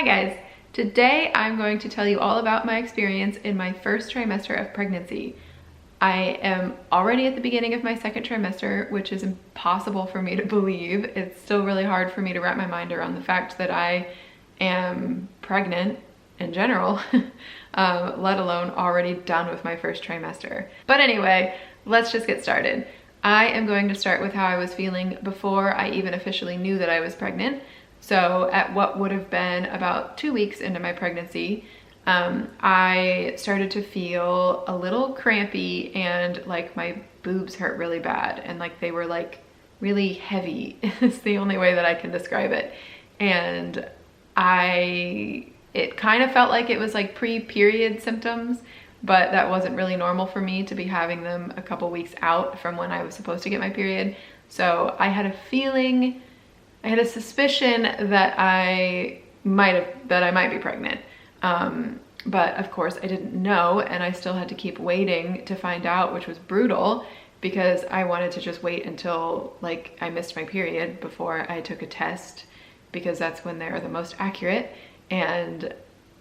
Hi guys, today I'm going to tell you all about my experience in my first trimester of pregnancy. I am already at the beginning of my second trimester, which is impossible for me to believe. It's still really hard for me to wrap my mind around the fact that I am pregnant in general, let alone already done with my first trimester. But anyway, let's just get started. I am going to start with how I was feeling before I even officially knew that I was pregnant. So at what would have been about 2 weeks into my pregnancy, I started to feel a little crampy and like my boobs hurt really bad and like they were like really heavy. It's the only way that I can describe it. And it kind of felt like it was like pre-period symptoms, but that wasn't really normal for me to be having them a couple weeks out from when I was supposed to get my period. So I had a suspicion that I might be pregnant. But of course I didn't know, and I still had to keep waiting to find out, which was brutal because I wanted to just wait until like I missed my period before I took a test, because that's when they're the most accurate. And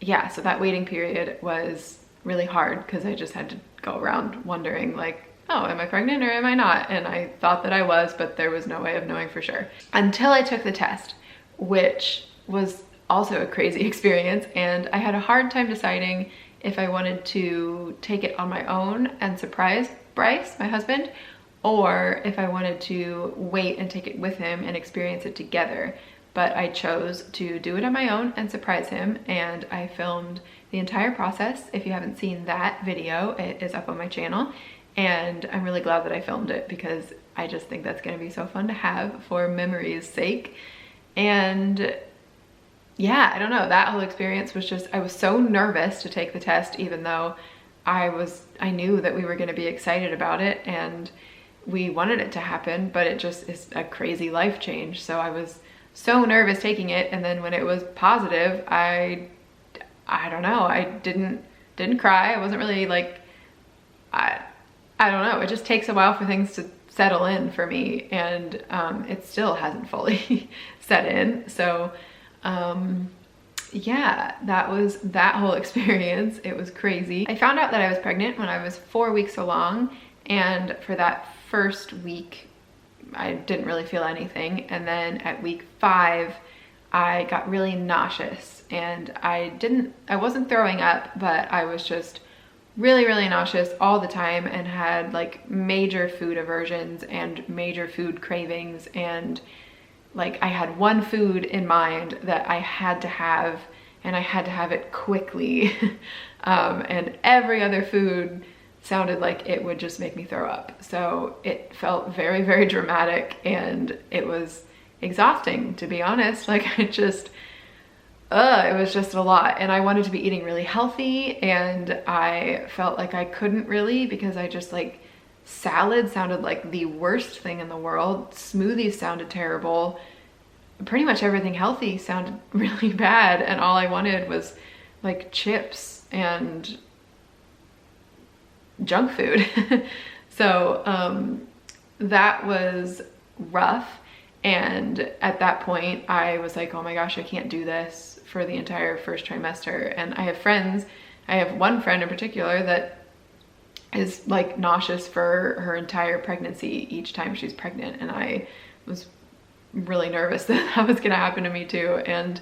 yeah, so that waiting period was really hard because I just had to go around wondering like, oh, am I pregnant or am I not? And I thought that I was, but there was no way of knowing for sure until I took the test, which was also a crazy experience. And I had a hard time deciding if I wanted to take it on my own and surprise Bryce, my husband, or if I wanted to wait and take it with him and experience it together. But I chose to do it on my own and surprise him, and I filmed the entire process. If you haven't seen that video, it is up on my channel. And I'm really glad that I filmed it because I just think that's gonna be so fun to have for memory's sake. And yeah, I don't know, that whole experience was just, I was so nervous to take the test, even though I knew that we were gonna be excited about it and we wanted it to happen, but it just is a crazy life change. So I was so nervous taking it. And then when it was positive, I don't know, I didn't cry. I wasn't really like, I don't know, it just takes a while for things to settle in for me, and it still hasn't fully set in. So yeah, that was that whole experience. It was crazy. I found out that I was pregnant when I was 4 weeks along, and for that first week I didn't really feel anything, and then at week 5 I got really nauseous, and I wasn't throwing up, but I was just really nauseous all the time and had like major food aversions and major food cravings. And like I had one food in mind that I had to have, and I had to have it quickly. And every other food sounded like it would just make me throw up. So it felt very dramatic, and it was exhausting, to be honest. Like it was just a lot, and I wanted to be eating really healthy, and I felt like I couldn't really, because I just like, salad sounded like the worst thing in the world, smoothies sounded terrible, pretty much everything healthy sounded really bad, and all I wanted was like chips and junk food. So that was rough. And at that point I was like, oh my gosh, I can't do this for the entire first trimester. And I have one friend in particular that is like nauseous for her entire pregnancy each time she's pregnant, and I was really nervous that that was gonna happen to me too. And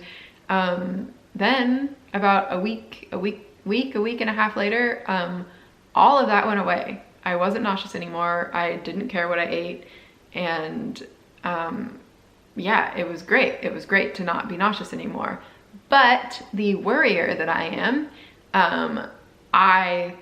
then about a week and a half later, all of that went away. I wasn't nauseous anymore. I didn't care what I ate, and yeah, it was great. It was great to not be nauseous anymore. But the worrier that I am, I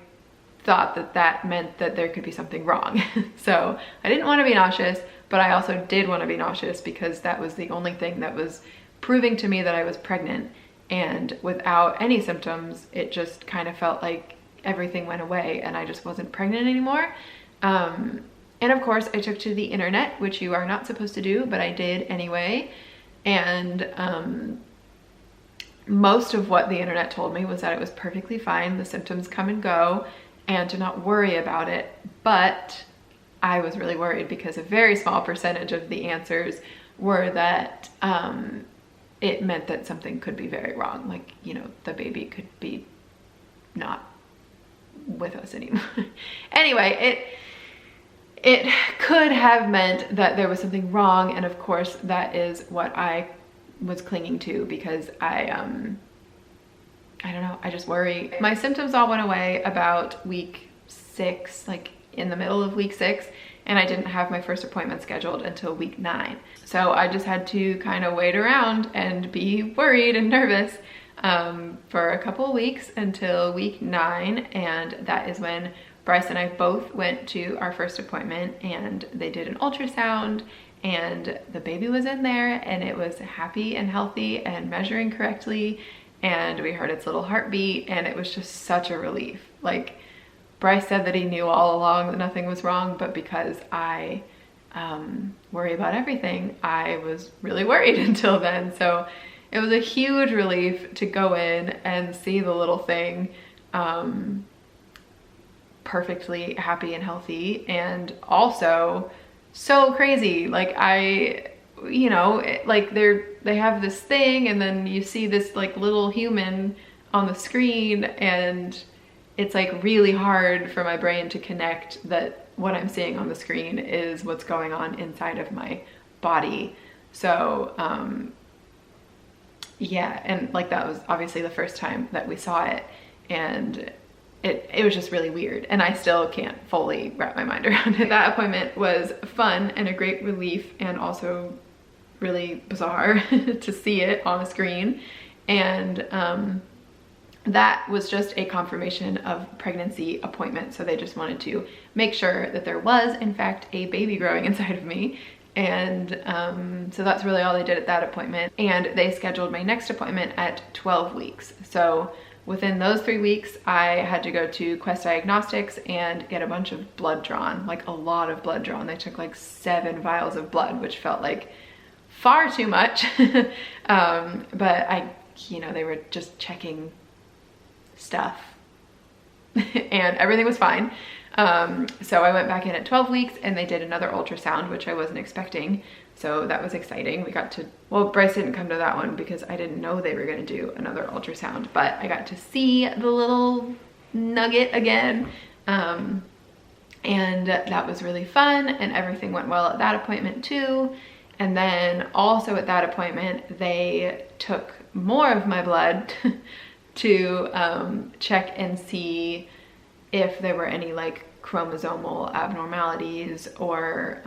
thought that that meant that there could be something wrong. So I didn't want to be nauseous, but I also did want to be nauseous because that was the only thing that was proving to me that I was pregnant. And without any symptoms, it just kind of felt like everything went away and I just wasn't pregnant anymore. And of course I took to the internet, which you are not supposed to do, but I did anyway. And most of what the internet told me was that it was perfectly fine, the symptoms come and go, and to not worry about it. But I was really worried because a very small percentage of the answers were that it meant that something could be very wrong. Like, you know, the baby could be not with us anymore. Anyway, it could have meant that there was something wrong. And of course that is what I was clinging to, because I don't know, I just worry. My symptoms all went away about week 6, like in the middle of week 6, and I didn't have my first appointment scheduled until week 9. So I just had to kind of wait around and be worried and nervous for a couple of weeks until week 9. And that is when Bryce and I both went to our first appointment, and they did an ultrasound, and the baby was in there, and it was happy and healthy and measuring correctly. And we heard its little heartbeat, and it was just such a relief. Like, Bryce said that he knew all along that nothing was wrong, but because I worry about everything, I was really worried until then. So it was a huge relief to go in and see the little thing perfectly happy and healthy, and also so crazy. Like, you know, like they have this thing, and then you see this like little human on the screen, and it's like really hard for my brain to connect that what I'm seeing on the screen is what's going on inside of my body. So yeah, and like that was obviously the first time that we saw it, and it was just really weird, and I still can't fully wrap my mind around it. That appointment was fun and a great relief, and also really bizarre to see it on a screen. And that was just a confirmation of pregnancy appointment. So they just wanted to make sure that there was in fact a baby growing inside of me. And so that's really all they did at that appointment. And they scheduled my next appointment at 12 weeks. So within those 3 weeks, I had to go to Quest Diagnostics and get a bunch of blood drawn, like a lot of blood drawn. They took like 7 vials of blood, which felt like far too much. But you know, they were just checking stuff and everything was fine. So I went back in at 12 weeks, and they did another ultrasound, which I wasn't expecting. So that was exciting. We got to, well, Bryce didn't come to that one because I didn't know they were going to do another ultrasound, but I got to see the little nugget again. And that was really fun, and everything went well at that appointment too. And then also at that appointment, they took more of my blood to check and see if there were any like chromosomal abnormalities or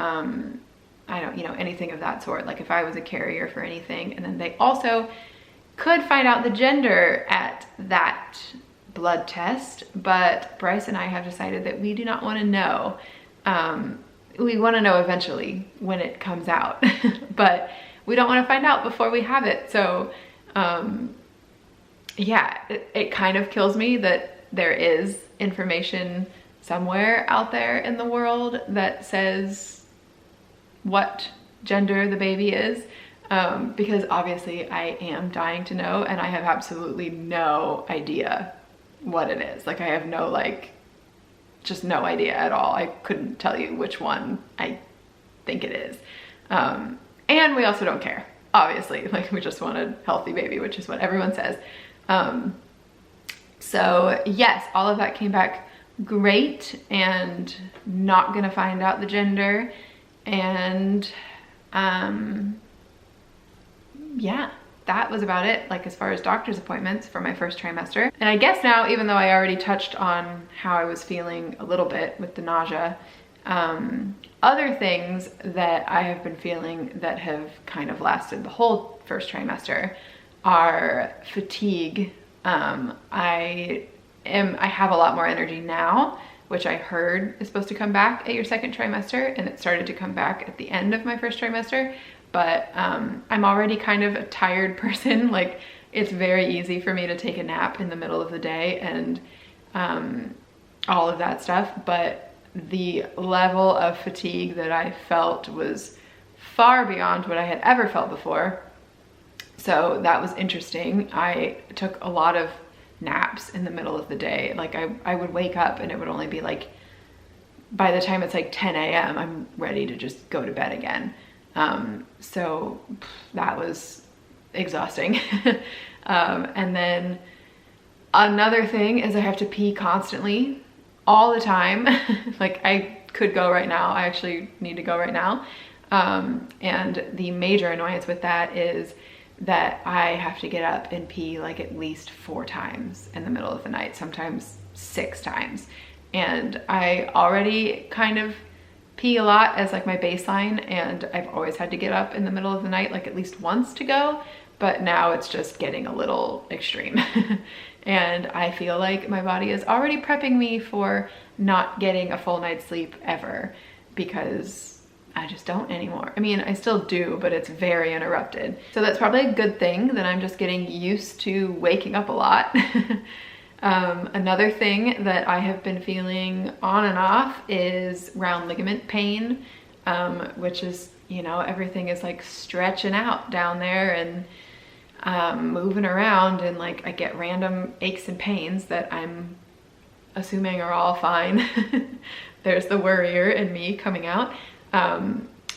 I don't, you know, anything of that sort, like if I was a carrier for anything. And then they also could find out the gender at that blood test, but Bryce and I have decided that we do not want to know. We want to know eventually when it comes out, but we don't want to find out before we have it. So yeah, it kind of kills me that there is information somewhere out there in the world that says what gender the baby is, because obviously I am dying to know, and I have absolutely no idea what it is. Like, I have no, like, just no idea at all. I couldn't tell you which one I think it is. And we also don't care, obviously. Like, we just want a healthy baby, which is what everyone says. So yes, all of that came back great, and not gonna find out the gender. And yeah, that was about it, like as far as doctor's appointments for my first trimester. And I guess now, even though I already touched on how I was feeling a little bit with the nausea, other things that I have been feeling that have kind of lasted the whole first trimester are fatigue. I have a lot more energy now, which I heard is supposed to come back at your second trimester, and it started to come back at the end of my first trimester. But I'm already kind of a tired person. Like, it's very easy for me to take a nap in the middle of the day and all of that stuff. But the level of fatigue that I felt was far beyond what I had ever felt before. So that was interesting. I took a lot of naps in the middle of the day. Like, I would wake up and it would only be like, by the time it's like 10 a.m., I'm ready to just go to bed again. So that was exhausting. And then another thing is I have to pee constantly all the time. Like I could go right now. I actually need to go right now. And the major annoyance with that is that I have to get up and pee like at least 4 times in the middle of the night, sometimes 6 times. And I already kind of pee a lot as like my baseline, and I've always had to get up in the middle of the night like at least once to go, but now it's just getting a little extreme. And I feel like my body is already prepping me for not getting a full night's sleep ever, because I just don't anymore. I mean, I still do, but it's very interrupted. So that's probably a good thing that I'm just getting used to waking up a lot. Another thing that I have been feeling on and off is round ligament pain, which is, you know, everything is like stretching out down there and moving around, and like I get random aches and pains that I'm assuming are all fine. There's the worrier in me coming out.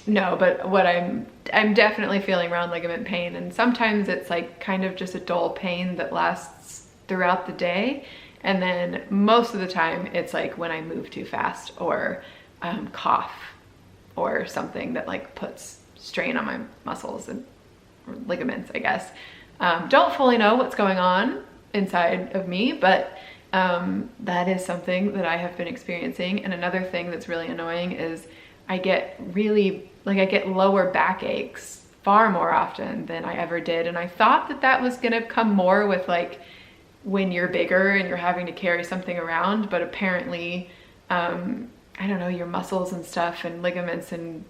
No, but what I'm definitely feeling round ligament pain, and sometimes it's like kind of just a dull pain that lasts throughout the day, and then most of the time it's like when I move too fast or cough or something that like puts strain on my muscles and ligaments, I guess. Don't fully know what's going on inside of me, but that is something that I have been experiencing. And another thing that's really annoying is I get lower back aches far more often than I ever did. And I thought that that was gonna come more with like when you're bigger and you're having to carry something around, but apparently, I don't know, your muscles and stuff and ligaments and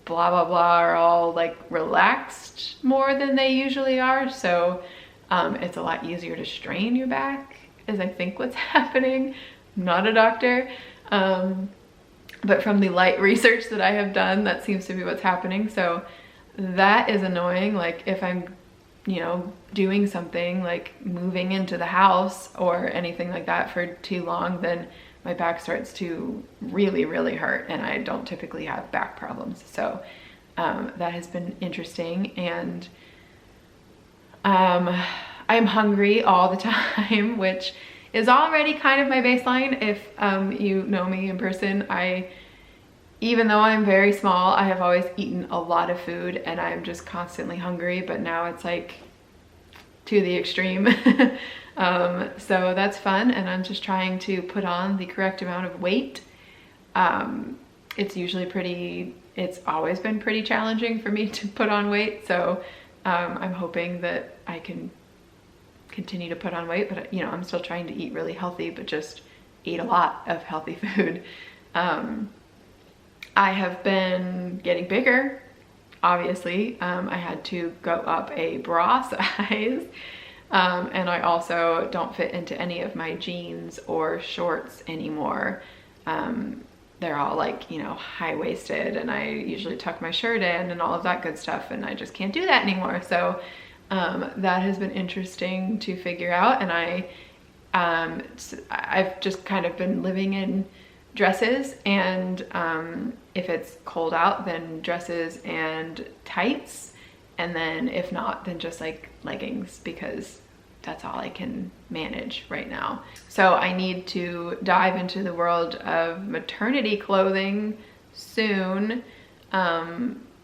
blah, blah, blah are all like relaxed more than they usually are. So it's a lot easier to strain your back, is I think what's happening. I'm not a doctor. But from the light research that I have done, that seems to be what's happening. So that is annoying. Like if I'm, you know, doing something like moving into the house or anything like that for too long, then my back starts to really, really hurt, and I don't typically have back problems. So that has been interesting. And I'm hungry all the time, which is already kind of my baseline. If you know me in person, even though I'm very small, I have always eaten a lot of food and I'm just constantly hungry, but now it's like to the extreme. So that's fun, and I'm just trying to put on the correct amount of weight. It's always been pretty challenging for me to put on weight, so I'm hoping that I can continue to put on weight, but you know, I'm still trying to eat really healthy, but just eat a lot of healthy food. I have been getting bigger, obviously. I had to go up a bra size, and I also don't fit into any of my jeans or shorts anymore. They're all like, you know, high-waisted, and I usually tuck my shirt in and all of that good stuff, and I just can't do that anymore. So that has been interesting to figure out, and I've just kind of been living in dresses, and if it's cold out, then dresses and tights, and then if not, then just like leggings, because that's all I can manage right now. So I need to dive into the world of maternity clothing soon.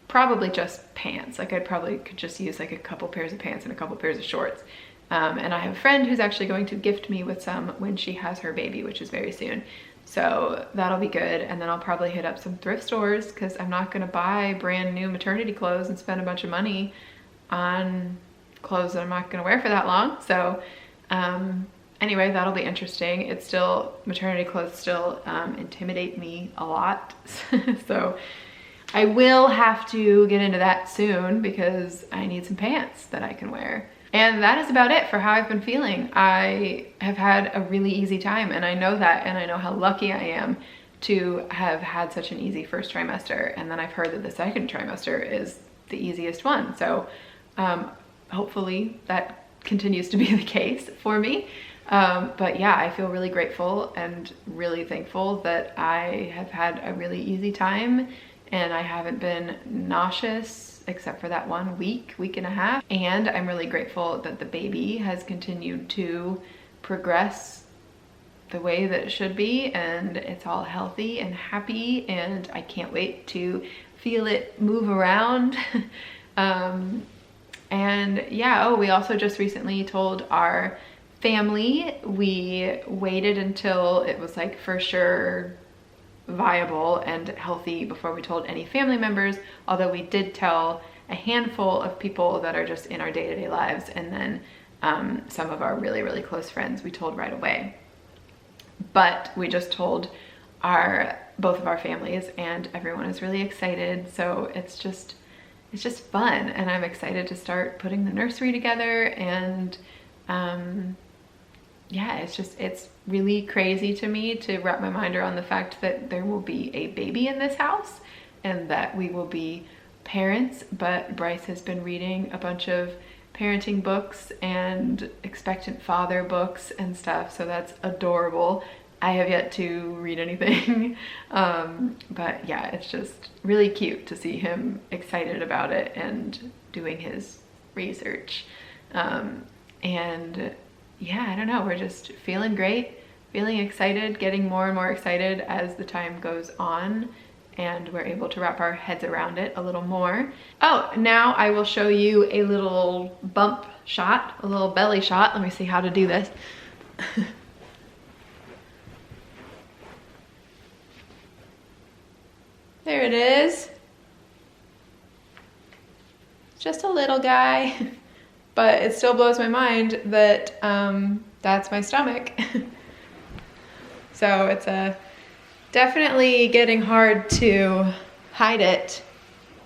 Probably just pants. Like I probably could just use like a couple pairs of pants and a couple pairs of shorts. And I have a friend who's actually going to gift me with some when she has her baby, which is very soon. So that'll be good. And then I'll probably hit up some thrift stores, because I'm not gonna buy brand new maternity clothes and spend a bunch of money on clothes that I'm not gonna wear for that long. So anyway, that'll be interesting. It's still, maternity clothes still intimidate me a lot. So I will have to get into that soon, because I need some pants that I can wear. And that is about it for how I've been feeling. I have had a really easy time, and I know that, and I know how lucky I am to have had such an easy first trimester. And then I've heard that the second trimester is the easiest one. So hopefully that continues to be the case for me. But yeah, I feel really grateful and really thankful that I have had a really easy time, and I haven't been nauseous except for that 1 week, week and a half. And I'm really grateful that the baby has continued to progress the way that it should be, and it's all healthy and happy, and I can't wait to feel it move around. And yeah, oh, we also just recently told our family. We waited until it was like for sure viable and healthy before we told any family members, although we did tell a handful of people that are just in our day-to-day lives, and then some of our really, really close friends we told right away. But we just told both of our families, and everyone is really excited. So it's just fun, and I'm excited to start putting the nursery together. And yeah, it's really crazy to me to wrap my mind around the fact that there will be a baby in this house and that we will be parents. But Bryce has been reading a bunch of parenting books and expectant father books and stuff, so that's adorable. I have yet to read anything, but yeah, it's just really cute to see him excited about it and doing his research. And yeah, I don't know, we're just feeling great, feeling excited, getting more and more excited as the time goes on, and we're able to wrap our heads around it a little more. Oh, now I will show you a little bump shot, a little belly shot. Let me see how to do this. There it is. Just a little guy, but it still blows my mind that that's my stomach. So it's definitely getting hard to hide it.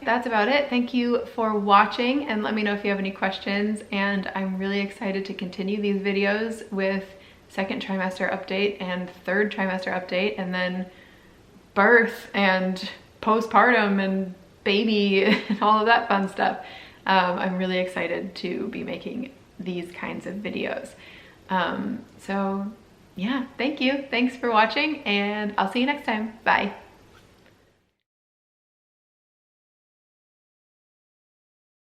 That's about it. Thank you for watching, and let me know if you have any questions. And I'm really excited to continue these videos with 2nd trimester update and 3rd trimester update, and then birth and postpartum and baby and all of that fun stuff. I'm really excited to be making these kinds of videos. So yeah, thank you. Thanks for watching, and I'll see you next time. Bye.